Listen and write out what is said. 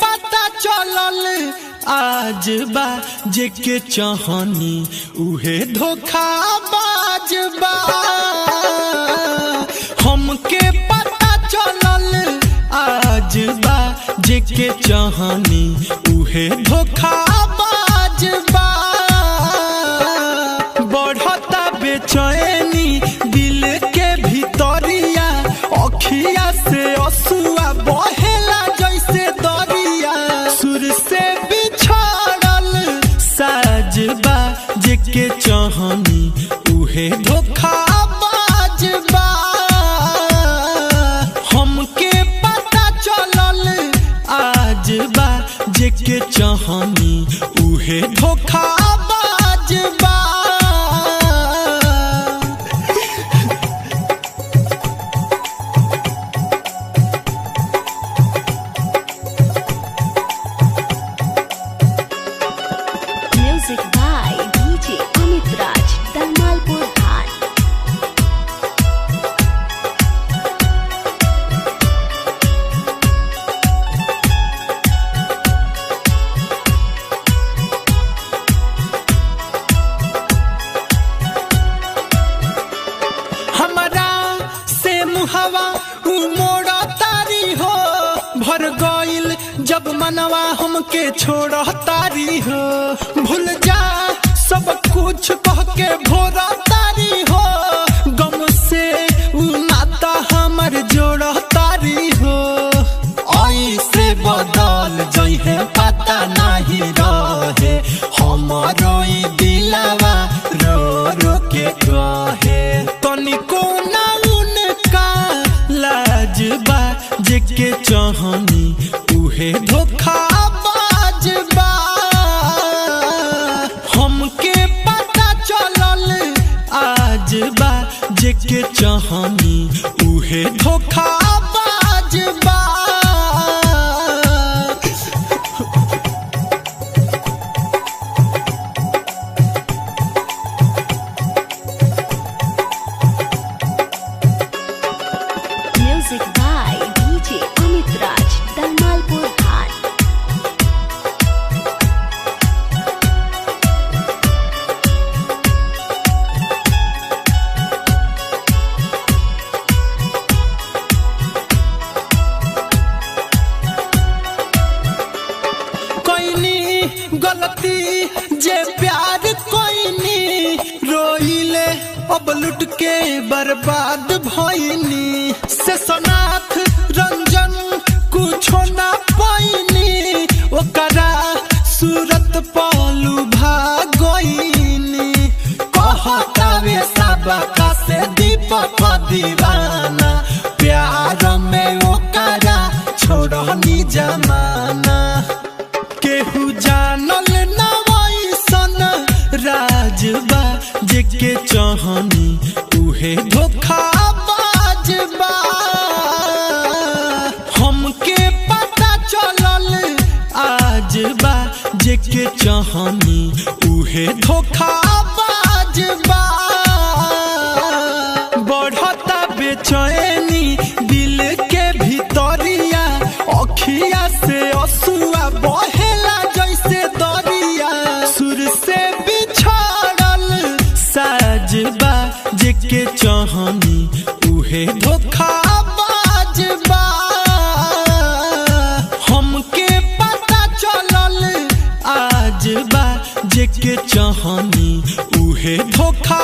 पता चलल आज बा जेके चाहनी उहे धोखाबाज बा। हमके पता चलल आज बा जेके चाहनी उहे धोखाबाज बा। बढ़ता बेचैनी दिल के भीतरिया अखिया से असुआ बहेला जैसे दरिया। सुर से बिछड़ल साजबा जेके चाहनी उहे धोखाबाज बा। हमके पता चलल आज बा जेके चाहनी उहे धोखाबाज बा। Music by DJ Amit Raj, Dalmalpur Ghat. हमरा से मुहवा उमोड़ा तारी हो भर गइल जब मनवा हमके छोड़ तारी हो। भूल जा सब कुछ कह के भोरा तारी हो। गम से उ नाता हमर जोड़ तारी हो। ऐसे बदल जइहे पता नहीं रहे हमरो ई दिलवा रो रो के कहे। तनिको ना उनका लाज बा जेके चाहनी उहे धोखाबाज बा। हमके पता चलल आज बा जेके चाहनी उहे धोखाबाज बा। Music by DJ Amit Raj, Dalmalpur Ghat. कोइनी गलती जे प्यार कोइनी रोइले अब लुट के बर्बाद भइनी। से सनाथ रंजन कुछो ना पाइनी ओकरा सूरत पालू भागइनी। कहतावे सबका से दीपक दीवाना प्यार में ओकरा छोड़नी जमाना। केहू जानल ना वैसन राजबा जेके चाहनी उहे धोखाबाज बा। हमके पता चलल आज बा जेके चाहनी उहे धोखाबाज बा। बढ़ता बेचैनी दिल के भीतरिया अखिया से असुआ बहेला जैसे दरिया। सुर से बिछड़ल साजबा जेके चाहनी उहे धोखाबाज बा। हमके पता चलल आज बा जेके चाहनी उहे धोखा